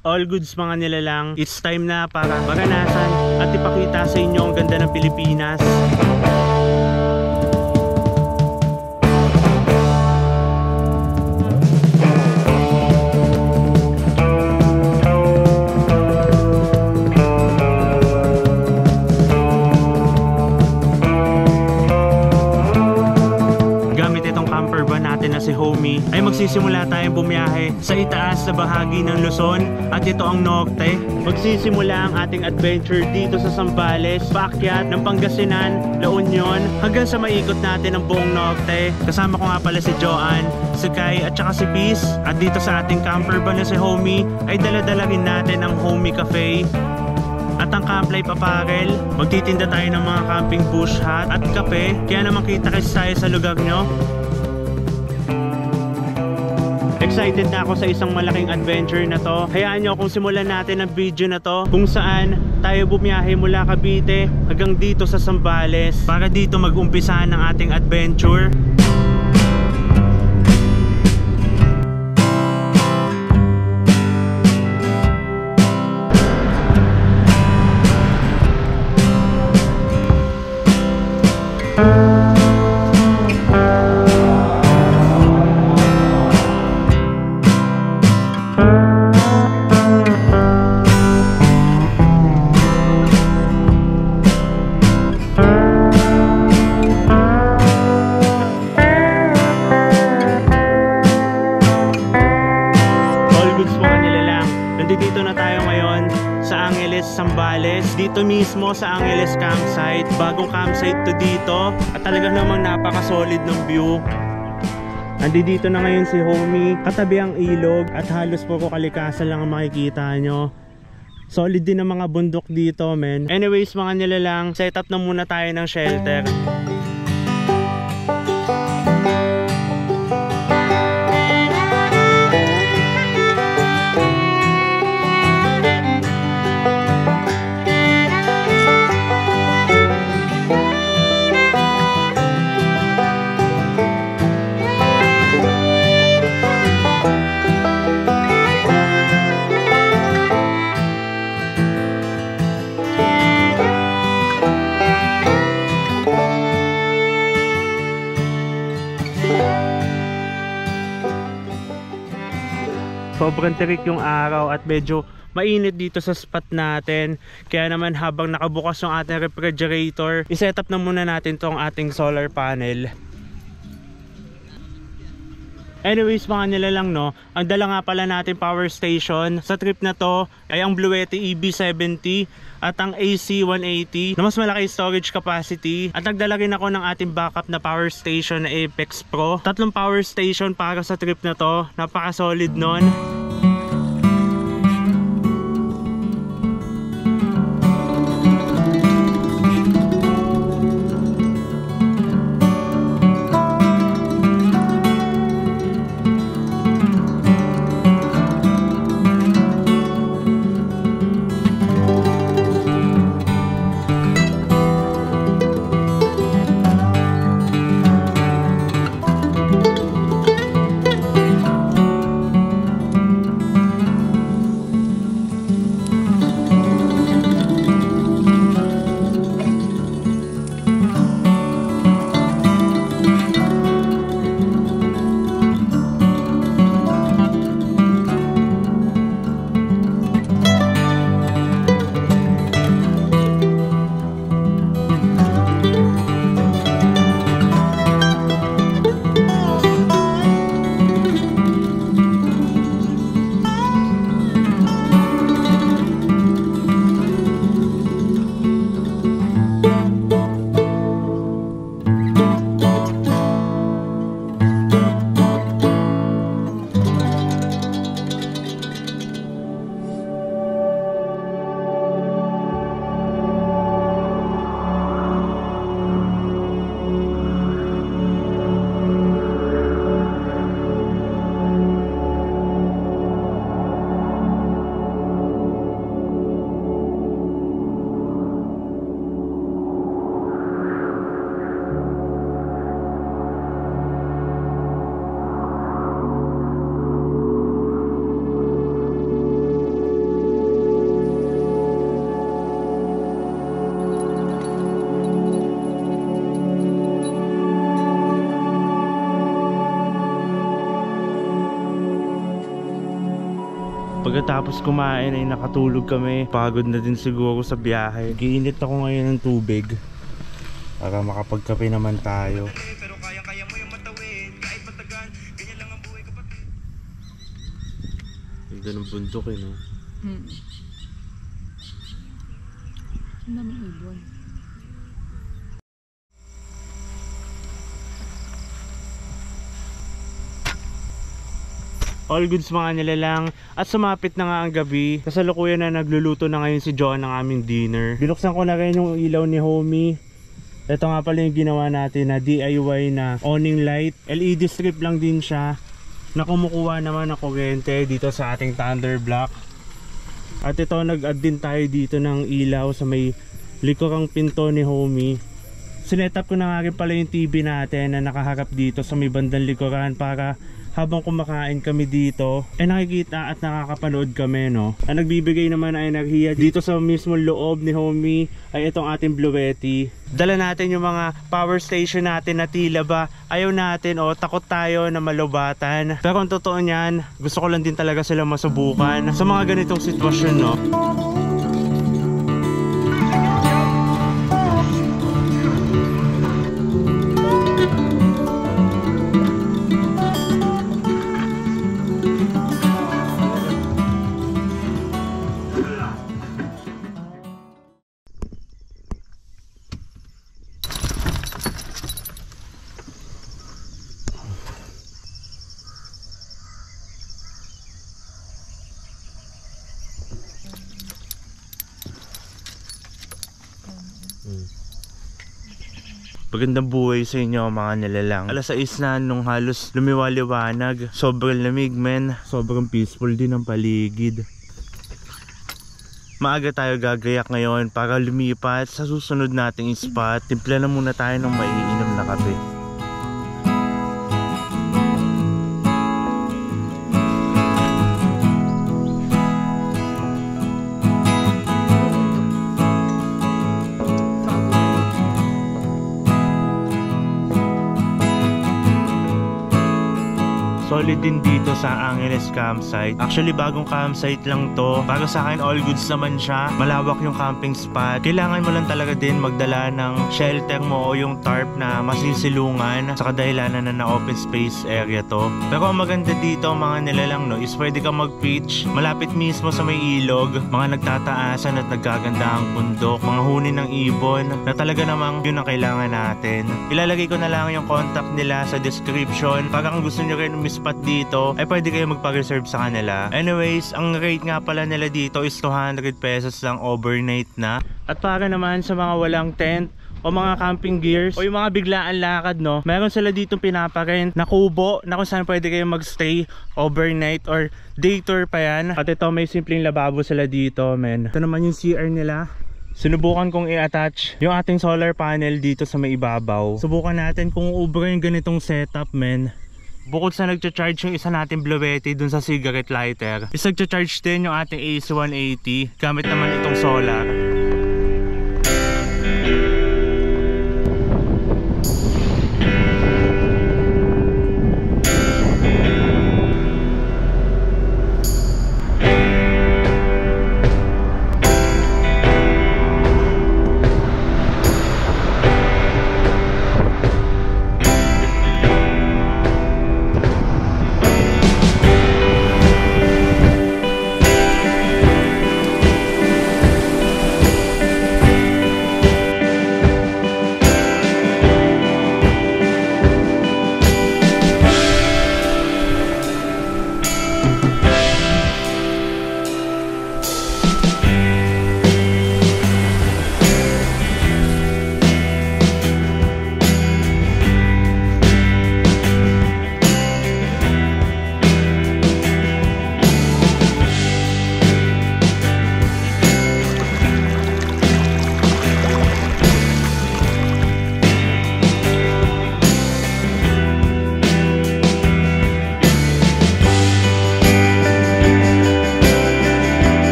All goods mga nilalang, it's time na para maranasan at ipakita sa inyo ang ganda ng Pilipinas. Si Homie ay magsisimula tayong bumiyahe sa itaas na bahagi ng Luzon at ito ang Norte. Magsisimula ang ating adventure dito sa Zambales, paakyat ng Pangasinan, La Union hanggang sa maikot natin ang buong Norte. Kasama ko nga pala si Joanne, si Kai at saka si Peace. At dito sa ating camper van na si Homie ay dala-dala rin natin ang Homie Cafe at ang Camp Life Apparel. Magtitinda tayo ng mga camping bush hat at kape, kaya naman kita-kits tayo sa lugar nyo. Excited na ako sa isang malaking adventure na to. Hayaan nyo kung simulan natin ang video na to kung saan tayo bumiyahe mula Cavite hanggang dito sa Zambales para dito mag-umpisa ng ating adventure. Dito na tayo ngayon sa Angeles, Zambales. Dito mismo sa Angeles campsite. Bagong campsite to dito. At talagang namang napaka-solid ng view. Nandito na ngayon si Homie. Katabi ang ilog at halos puro kalikasan lang ang makikita nyo. Solid din ang mga bundok dito, men. Anyways, mga nilalang, set up na muna tayo ng shelter. Sobrang tirik yung araw at medyo mainit dito sa spot natin. Kaya naman habang nakabukas yung ating refrigerator, iset up na muna natin tong ating solar panel. Anyways mga nilalang, no, ang dala nga pala natin power station sa trip na to ay ang Bluetti EB70 at ang AC180 na mas malaki storage capacity. At nagdala rin ako ng ating backup na power station na Apex Pro. 3 power station para sa trip na to. Napaka solid nun. Pagkatapos kumain ay nakatulog kami. Pagod na din siguro sa biyahe. Giinit ako ngayon ng tubig para makapagkape naman tayo. Pero kaya mo yung matawid kahit matagal. Ganyan lang ang buhay kapatid. Ang ganun bundok eh, no? Ang dami ibon. All goods mga nilalang. At sumapit na nga ang gabi. Kasalukuyan na nagluluto na ngayon si John ng aming dinner. Binuksan ko na rin yung ilaw ni Homie. Ito nga pala yung ginawa natin na DIY na awning light. LED strip lang din siya na kumukuha naman ng kuryente dito sa ating Thunder Block. At ito, nag-add din tayo dito ng ilaw sa may likurang pinto ni Homie. Sinetup ko na nga rin pala yung TV natin na nakaharap dito sa may bandang likuran para habang kumakain kami dito ay nakikita at nakakapanood kami, no? Ang nagbibigay naman ng enerhiya dito sa mismo loob ni Homie ay itong ating Bluetti. Dala natin yung mga power station natin na tila ba ayaw natin o takot tayo na malubatan. Pero ang totoo niyan, gusto ko lang din talaga sila masubukan sa mga ganitong sitwasyon, no? Magandang buhay sa inyo mga nilalang. Alas 6 na nung halos lumiwaliwanag. Sobrang lamig, men. Sobrang peaceful din ang paligid. Maaga tayo gagayak ngayon para lumipat sa susunod nating spot. Timpla na muna tayo ng maiinom na kape. Solid din dito sa Angeles campsite. Actually bagong campsite lang to. Para sa akin all goods naman siya. Malawak yung camping spot. Kailangan mo lang talaga din magdala ng shelter mo o yung tarp na masisilungan sa kadahilanan na open space area to. Pero ang maganda dito mga nilalang, no, is pwede kang mag-pitch malapit mismo sa may ilog. Mga nagtataasan at nagkagandahang bundok. Mga huni ng ibon na talaga namang yun ang kailangan natin. Ilalagay ko na lang yung contact nila sa description. Para kung gusto nyo rin spot dito ay pwede kayo magpa-reserve sa kanila. Anyways, ang rate nga pala nila dito is 200 pesos lang overnight na. At para naman sa mga walang tent o mga camping gears o yung mga biglaan lakad, no, meron sila dito pinaparent na kubo na kung saan pwede kayo magstay overnight or day tour pa yan. At ito may simpleng lababo sila dito, men. Ito naman yung CR nila. Sinubukan kong i-attach yung ating solar panel dito sa may ibabaw. Subukan natin kung ubra yung ganitong setup, men. Bukod sa nagcha-charge yung isa natin Bluetti dun sa cigarette lighter, is nagcha-charge din yung ating AC180 gamit naman itong solar.